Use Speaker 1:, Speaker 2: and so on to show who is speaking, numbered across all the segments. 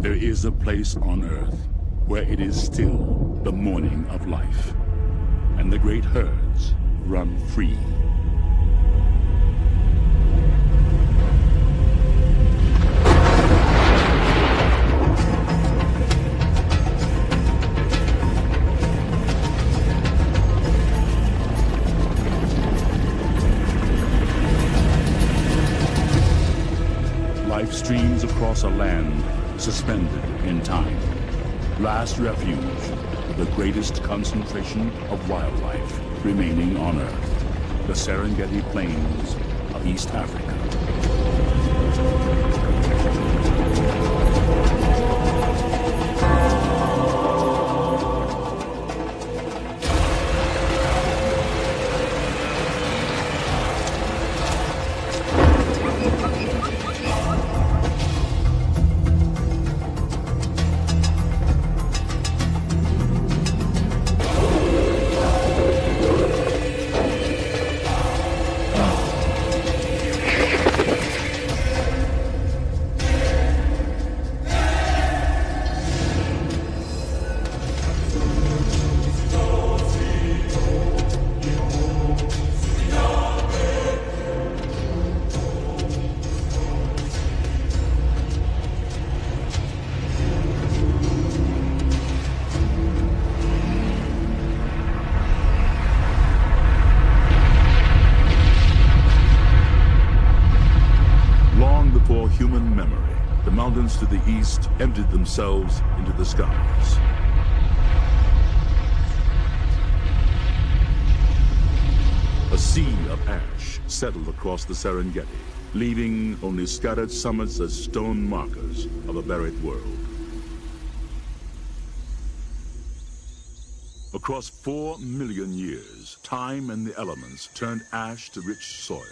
Speaker 1: There is a place on earth where it is still the morning of life, and the great herds run free. Life streams across a land suspended in time. Last refuge, the greatest concentration of wildlife remaining on Earth, the Serengeti Plains of East Africa. Human memory, the mountains to the east emptied themselves into the skies. A sea of ash settled across the Serengeti, leaving only scattered summits as stone markers of a buried world. Across 4 million years, time and the elements turned ash to rich soil,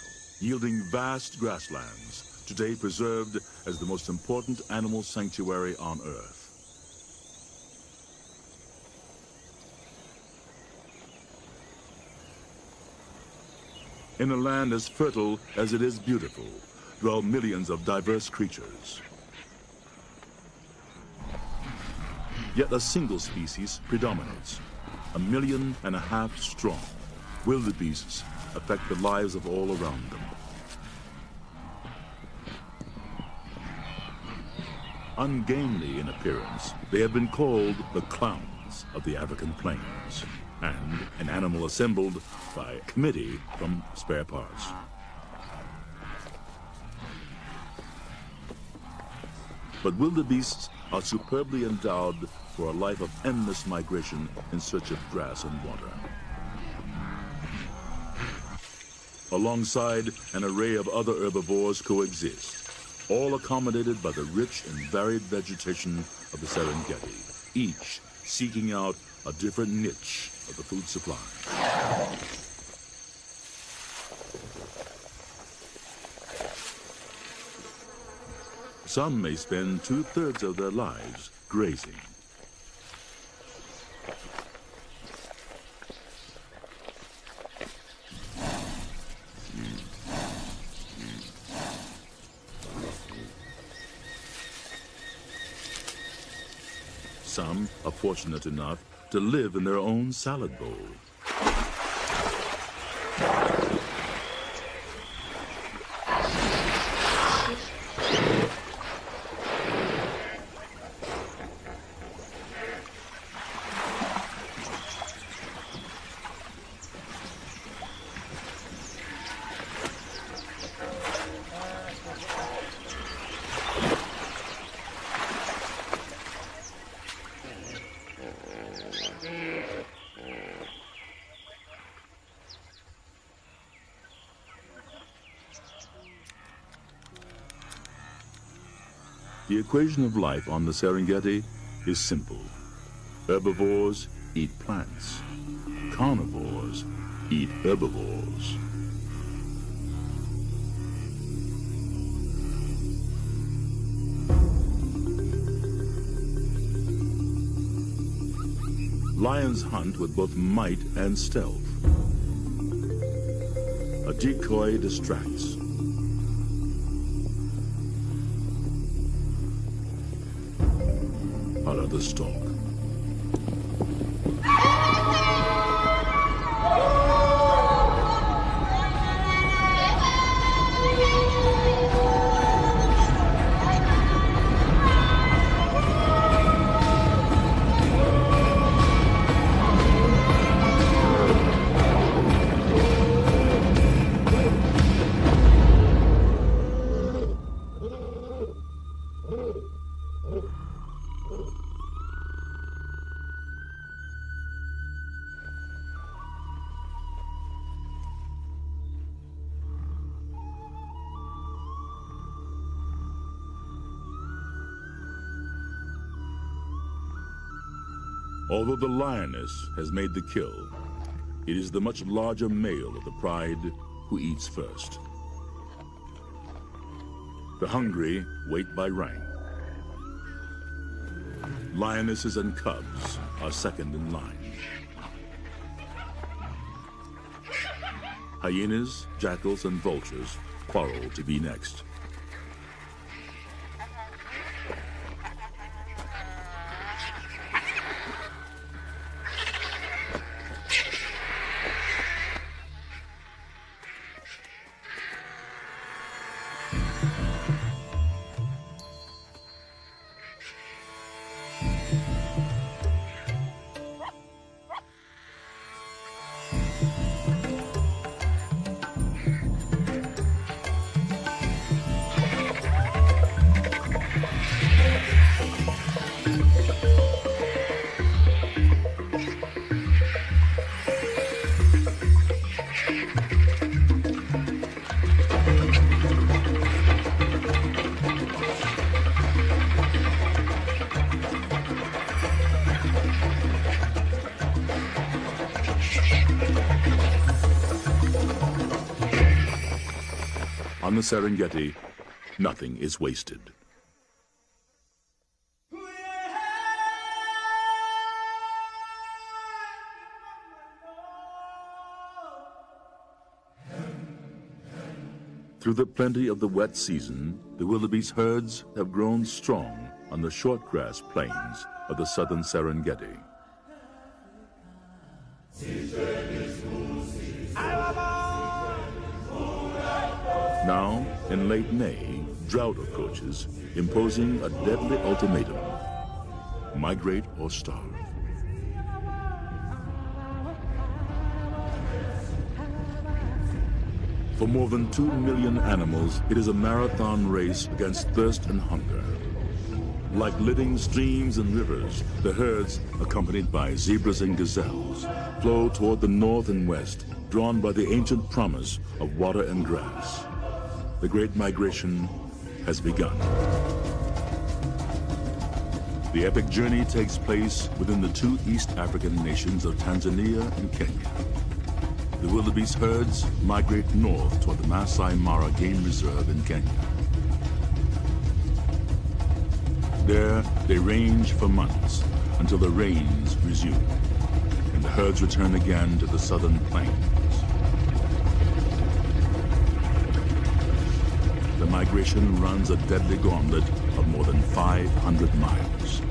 Speaker 1: yielding vast grasslands, today preserved as the most important animal sanctuary on Earth. In a land as fertile as it is beautiful, dwell millions of diverse creatures. Yet a single species predominates, 1.5 million strong. Wildebeests affect the lives of all around them. Ungainly in appearance, they have been called the clowns of the African plains, and an animal assembled by committee from spare parts. But wildebeests are superbly endowed for a life of endless migration in search of grass and water. Alongside an array of other herbivores coexist, all accommodated by the rich and varied vegetation of the Serengeti, each seeking out a different niche of the food supply. Some may spend 2/3 of their lives grazing. Some are fortunate enough to live in their own salad bowl. The equation of life on the Serengeti is simple. Herbivores eat plants. Carnivores eat herbivores. Lions hunt with both might and stealth. A decoy distracts. color the stalk. Although the lioness has made the kill, it is the much larger male of the pride who eats first. The hungry wait by rank. Lionesses and cubs are second in line. Hyenas, jackals, and vultures quarrel to be next. On the Serengeti, nothing is wasted. Through the plenty of the wet season, the wildebeest herds have grown strong on the short grass plains of the southern Serengeti. Now, in late May, drought approaches, imposing a deadly ultimatum: migrate or starve. For more than 2 million animals, it is a marathon race against thirst and hunger. Like living streams and rivers, the herds, accompanied by zebras and gazelles, flow toward the north and west, drawn by the ancient promise of water and grass. The Great Migration has begun. The epic journey takes place within the two East African nations of Tanzania and Kenya. The wildebeest herds migrate north toward the Masai Mara Game Reserve in Kenya. There, they range for months until the rains resume, and the herds return again to the southern plains. The migration runs a deadly gauntlet of more than 500 miles.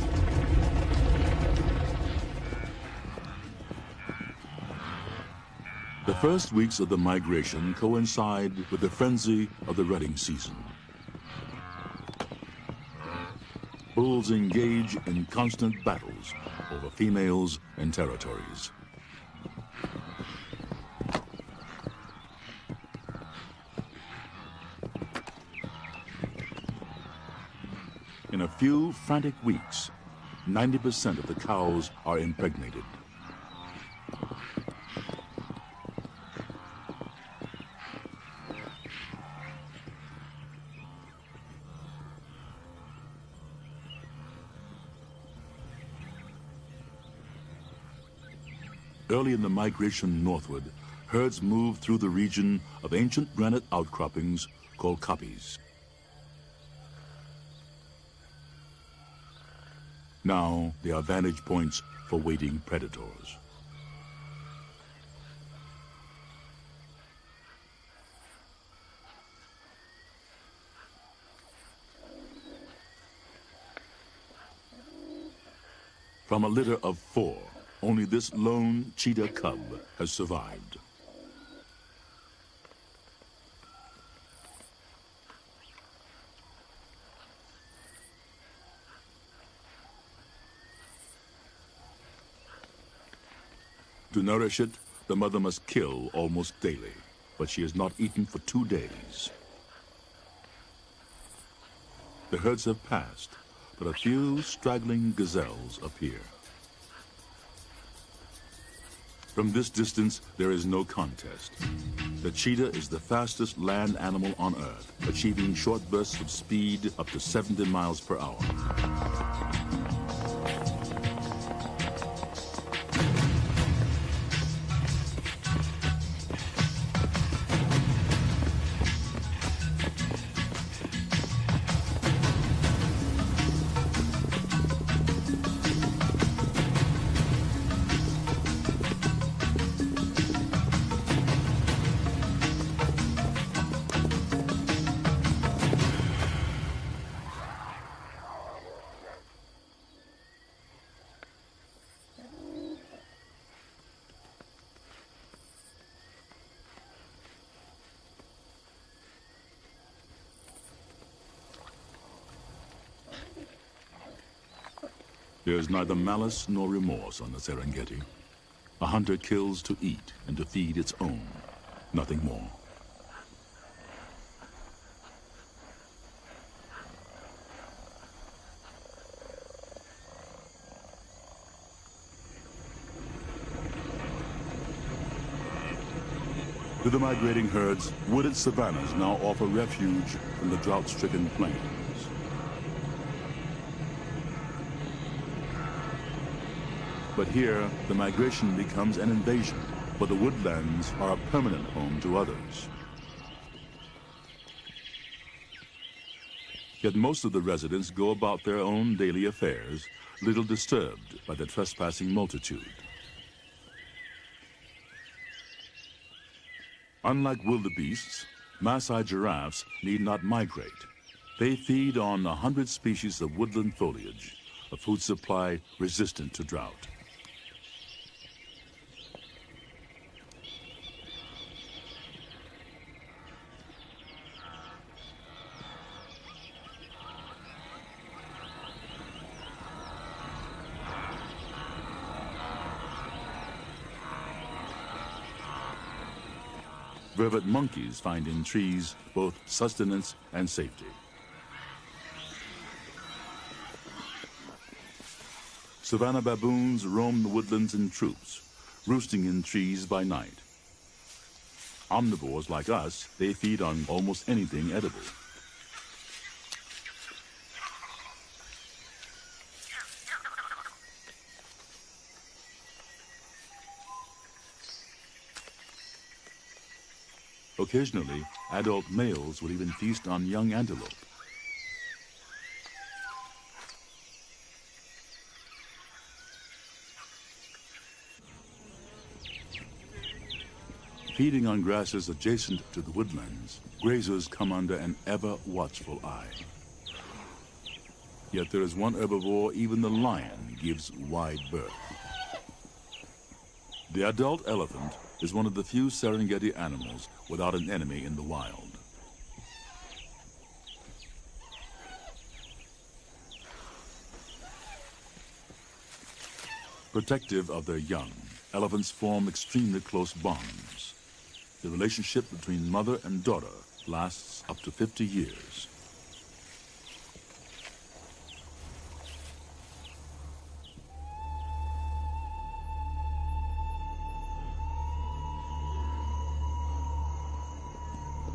Speaker 1: The first weeks of the migration coincide with the frenzy of the rutting season. Bulls engage in constant battles over females and territories. In a few frantic weeks, 90% of the cows are impregnated. Early in the migration northward, herds move through the region of ancient granite outcroppings called koppies. Now they are vantage points for waiting predators. From a litter of 4, only this lone cheetah cub has survived. To nourish it, the mother must kill almost daily, but she has not eaten for 2 days. The herds have passed, but a few straggling gazelles appear. From this distance, there is no contest. The cheetah is the fastest land animal on Earth, achieving short bursts of speed up to 70 miles per hour. There is neither malice nor remorse on the Serengeti. A hunter kills to eat and to feed its own, nothing more. To the migrating herds, wooded savannas now offer refuge from the drought-stricken plains. But here, the migration becomes an invasion, for the woodlands are a permanent home to others. Yet most of the residents go about their own daily affairs, little disturbed by the trespassing multitude. Unlike wildebeests, Maasai giraffes need not migrate. They feed on 100 species of woodland foliage, a food supply resistant to drought. Vervet monkeys find in trees both sustenance and safety. Savanna baboons roam the woodlands in troops, roosting in trees by night. Omnivores like us, they feed on almost anything edible. Occasionally, adult males will even feast on young antelope. Feeding on grasses adjacent to the woodlands, grazers come under an ever-watchful eye. Yet there is one herbivore even the lion gives wide berth. The adult elephant is one of the few Serengeti animals without an enemy in the wild. Protective of their young, elephants form extremely close bonds. The relationship between mother and daughter lasts up to 50 years.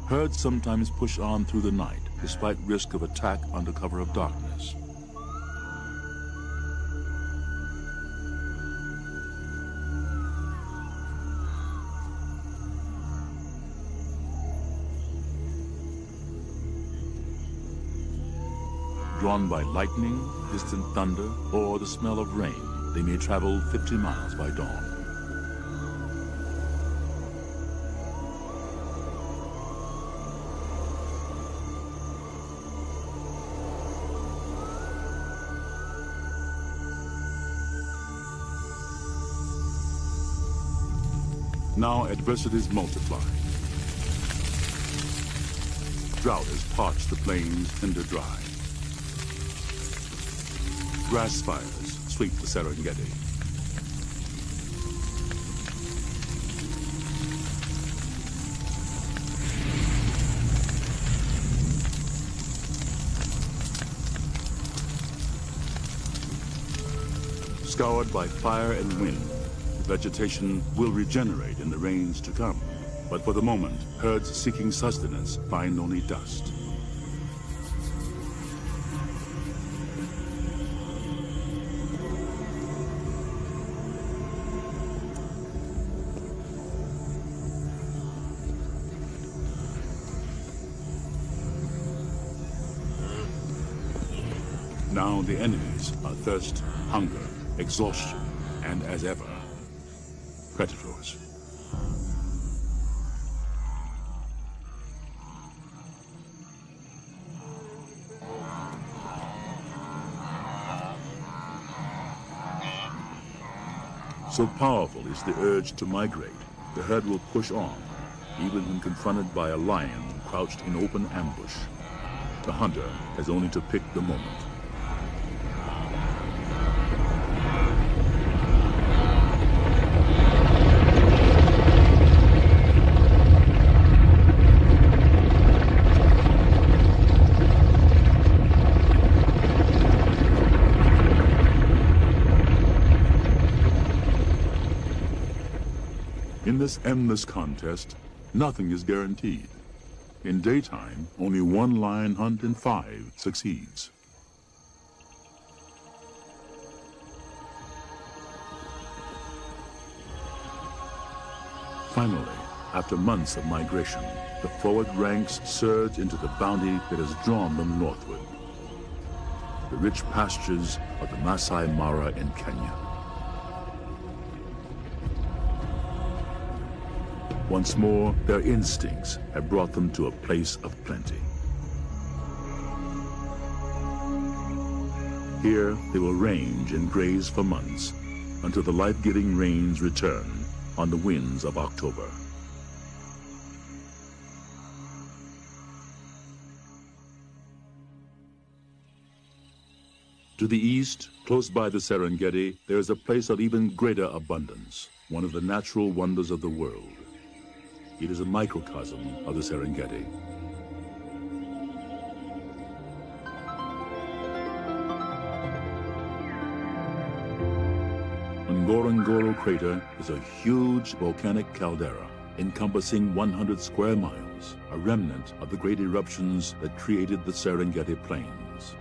Speaker 1: Herds sometimes push on through the night, despite risk of attack under cover of darkness. Drawn by lightning, distant thunder, or the smell of rain, they may travel 50 miles by dawn. Now adversities multiply. Drought has parched the plains tinder dry. Grass fires sweep the Serengeti. Scoured by fire and wind, vegetation will regenerate in the rains to come. But for the moment, herds seeking sustenance find only dust. Now the enemies are thirst, hunger, exhaustion, and as ever, predators. So powerful is the urge to migrate, the herd will push on, even when confronted by a lion crouched in open ambush. The hunter has only to pick the moment. In this endless contest, nothing is guaranteed. In daytime, only one lion hunt in 5 succeeds. Finally, after months of migration, the forward ranks surge into the bounty that has drawn them northward. The rich pastures of the Masai Mara in Kenya. Once more, their instincts have brought them to a place of plenty. Here, they will range and graze for months until the life-giving rains return on the winds of October. To the east, close by the Serengeti, there is a place of even greater abundance, one of the natural wonders of the world. It is a microcosm of the Serengeti. Ngorongoro crater is a huge volcanic caldera encompassing 100 square miles, a remnant of the great eruptions that created the Serengeti plains.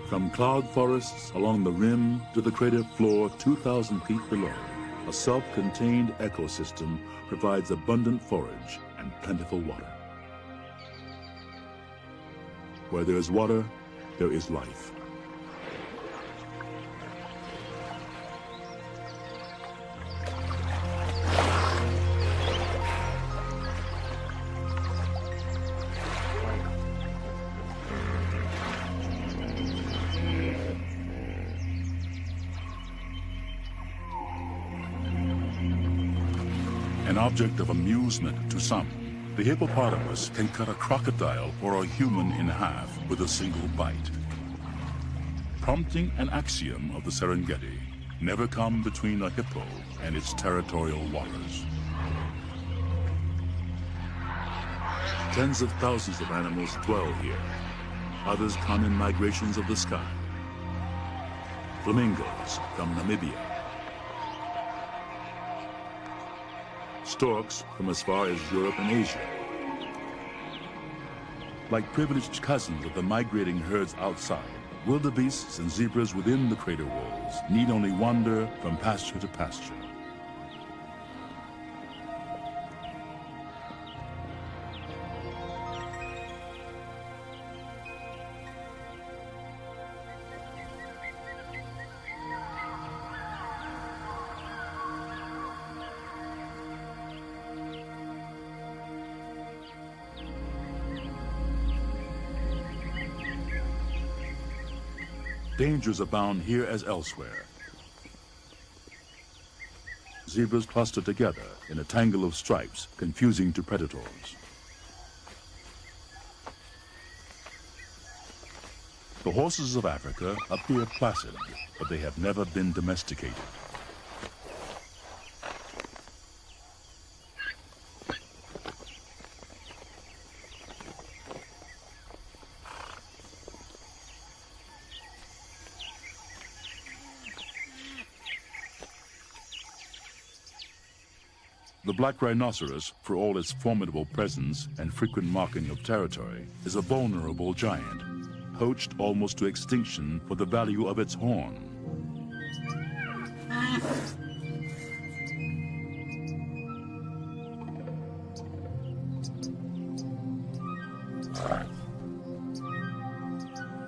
Speaker 1: From cloud forests along the rim to the crater floor 2,000 feet below, a self-contained ecosystem provides abundant forage and plentiful water. Where there is water, there is life. An object of amusement to some, the hippopotamus can cut a crocodile or a human in half with a single bite. Prompting an axiom of the Serengeti, never come between a hippo and its territorial waters. Tens of thousands of animals dwell here. Others come in migrations of the sky. Flamingos from Namibia. Storks from as far as Europe and Asia. Like privileged cousins of the migrating herds outside, wildebeests and zebras within the crater walls need only wander from pasture to pasture. Dangers abound here as elsewhere. zebras cluster together in a tangle of stripes, confusing to predators. The horses of Africa appear placid, but they have never been domesticated. The black rhinoceros, for all its formidable presence and frequent marking of territory, is a vulnerable giant, poached almost to extinction for the value of its horn.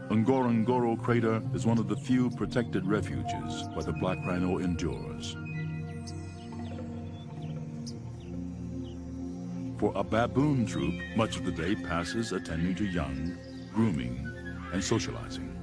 Speaker 1: Ngorongoro Crater is one of the few protected refuges where the black rhino endures. For a baboon troop, much of the day passes attending to young, grooming, and socializing.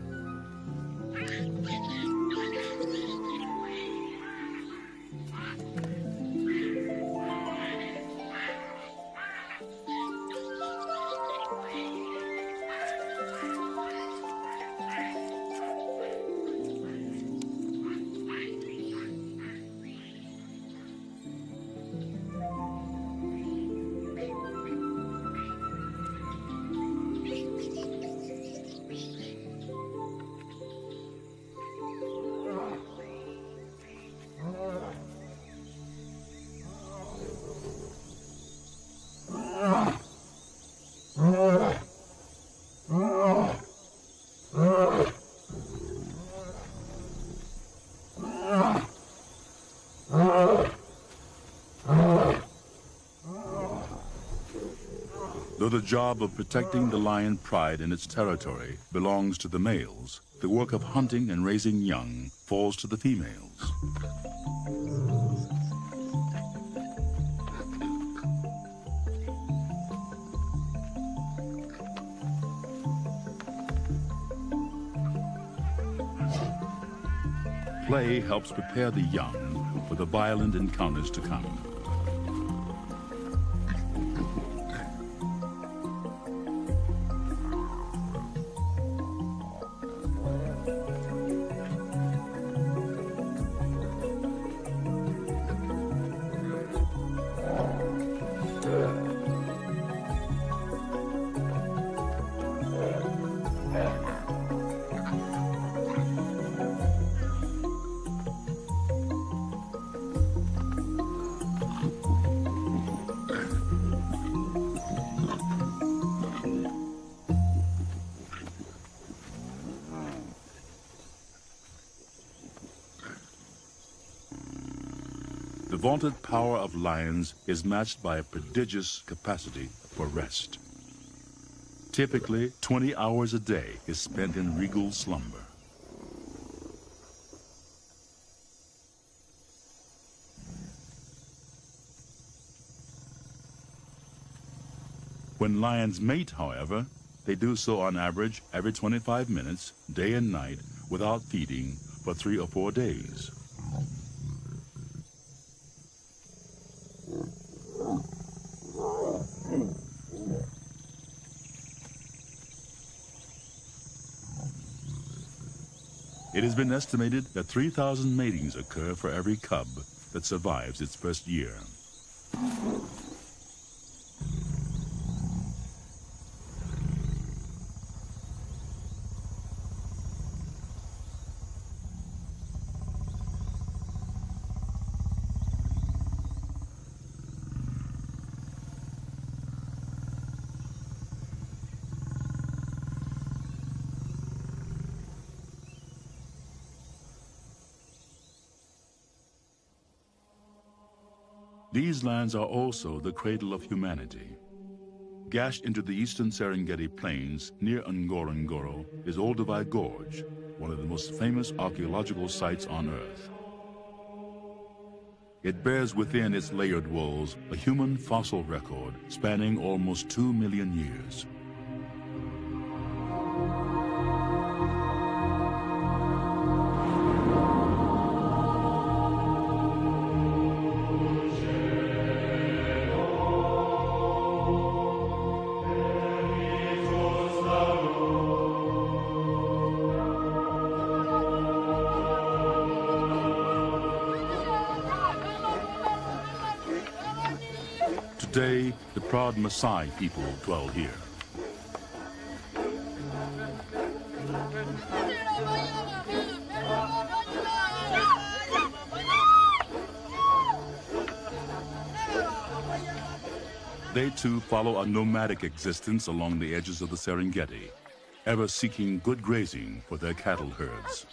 Speaker 1: Though the job of protecting the lion pride in its territory belongs to the males, the work of hunting and raising young falls to the females. Play helps prepare the young for the violent encounters to come. The vaunted power of lions is matched by a prodigious capacity for rest. Typically, 20 hours a day is spent in regal slumber. When lions mate, however, they do so on average every 25 minutes, day and night, without feeding for 3 or 4 days. It has been estimated that 3,000 matings occur for every cub that survives its first year. These lands are also the cradle of humanity. Gashed into the eastern Serengeti plains near Ngorongoro is Olduvai Gorge, one of the most famous archaeological sites on Earth. It bears within its layered walls a human fossil record spanning almost 2 million years. Today, the proud Maasai people dwell here. They too follow a nomadic existence along the edges of the Serengeti, ever seeking good grazing for their cattle herds.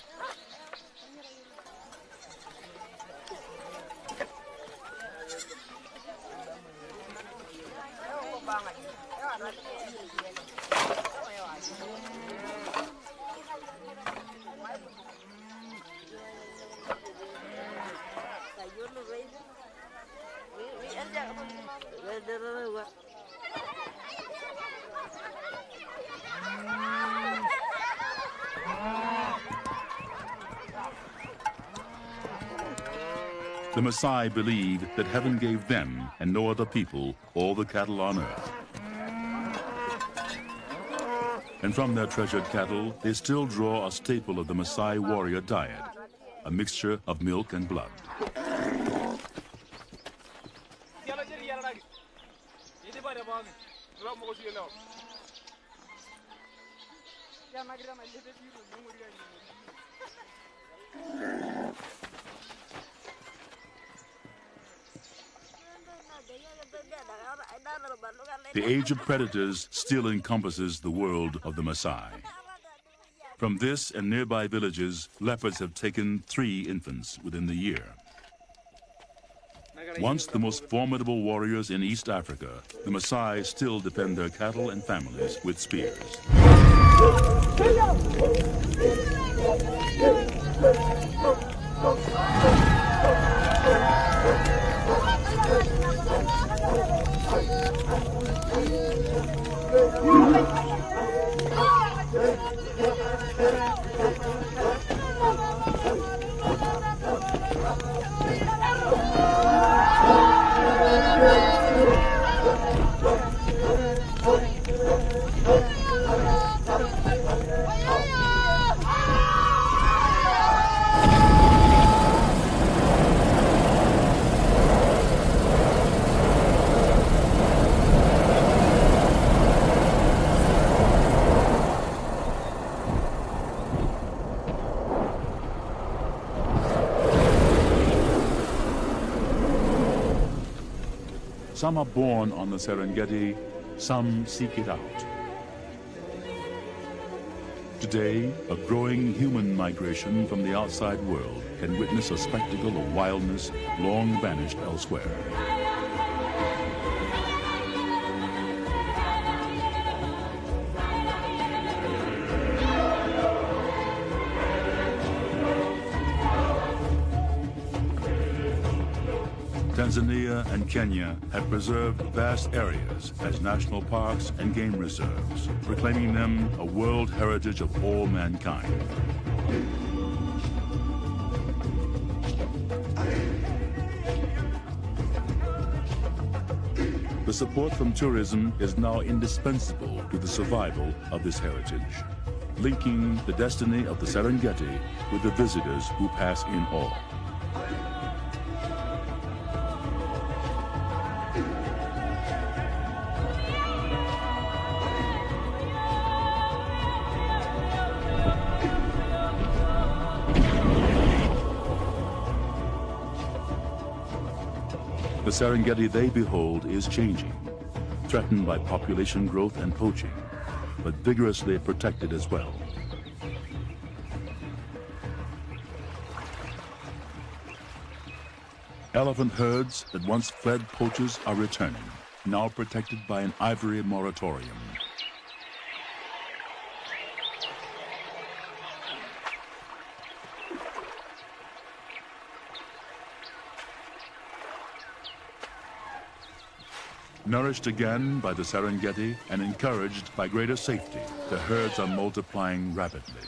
Speaker 1: The Maasai believe that heaven gave them and no other people all the cattle on earth. And from their treasured cattle, they still draw a staple of the Maasai warrior diet, a mixture of milk and blood. The age of predators still encompasses the world of the Maasai. From this and nearby villages, leopards have taken 3 infants within the year. Once the most formidable warriors in East Africa, the Maasai still defend their cattle and families with spears. Some are born on the Serengeti, some seek it out. Today, a growing human migration from the outside world can witness a spectacle of wildness long vanished elsewhere. Tanzania and Kenya have preserved vast areas as national parks and game reserves, proclaiming them a world heritage of all mankind. The support from tourism is now indispensable to the survival of this heritage, linking the destiny of the Serengeti with the visitors who pass in awe. The Serengeti they behold is changing, threatened by population growth and poaching, but vigorously protected as well. Elephant herds that once fled poachers are returning, now protected by an ivory moratorium. Nourished again by the Serengeti and encouraged by greater safety, the herds are multiplying rapidly.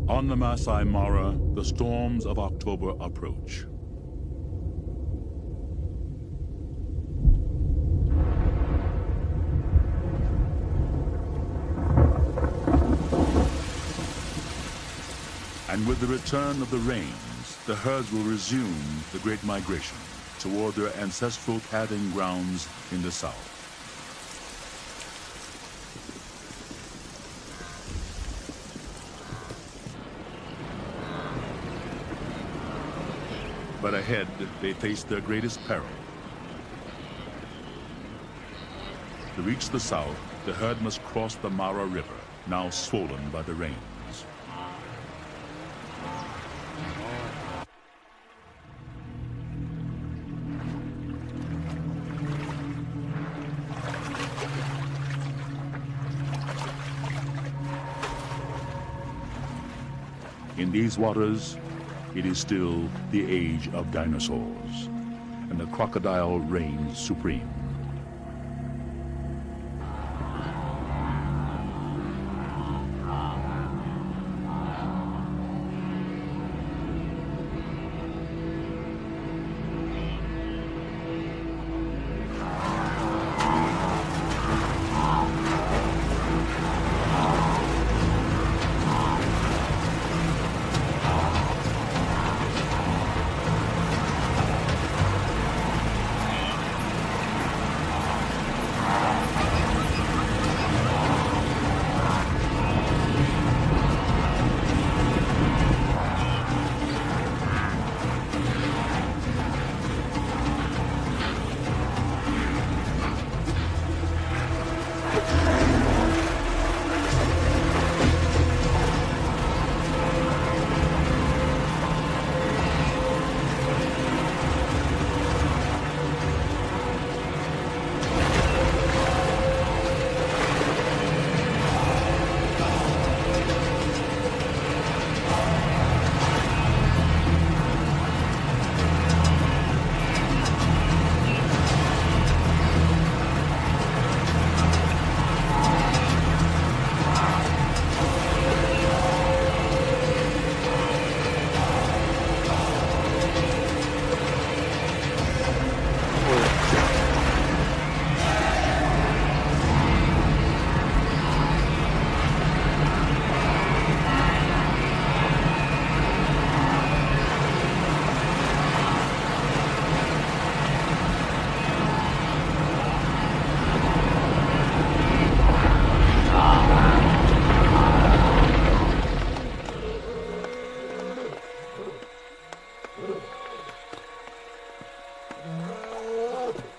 Speaker 1: On the Masai Mara, the storms of October approach. And with the return of the rains, the herds will resume the great migration toward their ancestral calving grounds in the south. But ahead, they face their greatest peril. To reach the south, the herd must cross the Mara River, now swollen by the rains. In these waters, it is still the age of dinosaurs, and the crocodile reigns supreme.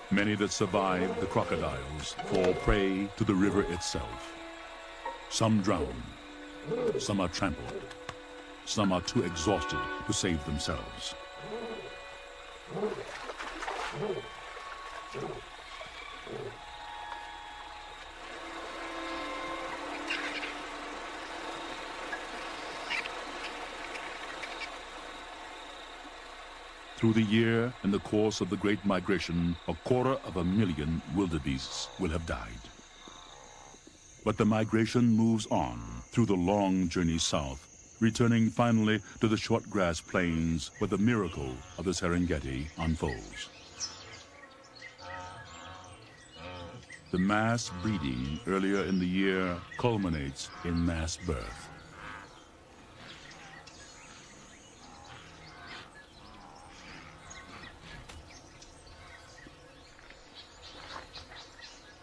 Speaker 1: Many that survive the crocodiles fall prey to the river itself. Some drown, some are trampled, some are too exhausted to save themselves. Through the year, in the course of the Great Migration, 250,000 wildebeests will have died. But the migration moves on through the long journey south, returning finally to the short grass plains where the miracle of the Serengeti unfolds. The mass breeding earlier in the year culminates in mass birth.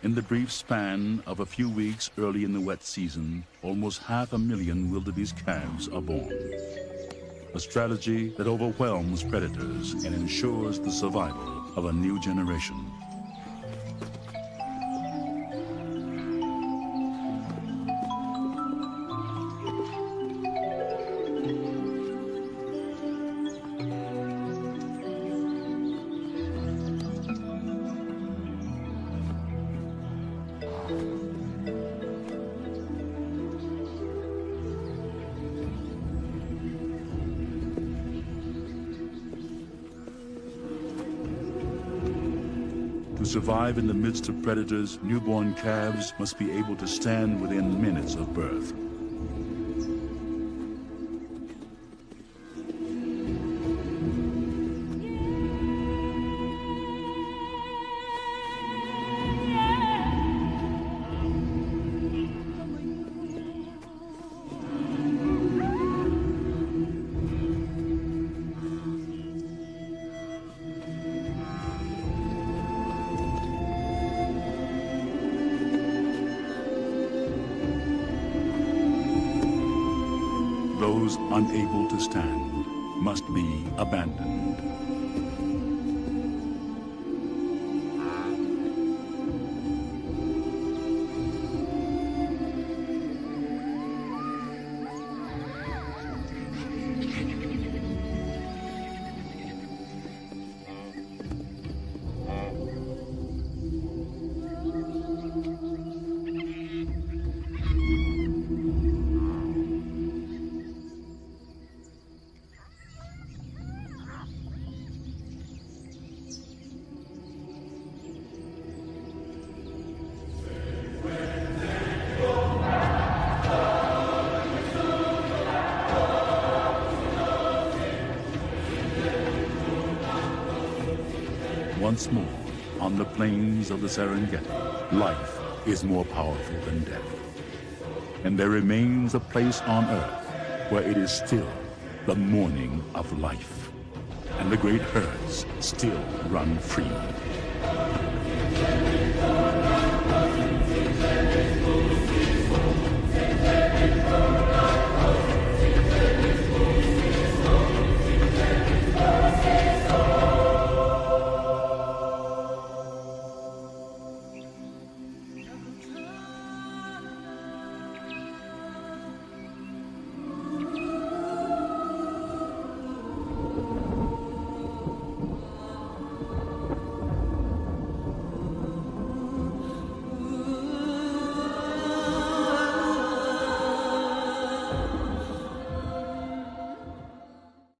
Speaker 1: In the brief span of a few weeks early in the wet season, almost 500,000 wildebeest calves are born. A strategy that overwhelms predators and ensures the survival of a new generation. To survive in the midst of predators, newborn calves must be able to stand within minutes of birth. Those unable to stand must be abandoned. Once more, on the plains of the Serengeti, life is more powerful than death. And there remains a place on Earth where it is still the morning of life. And the great herds still run free.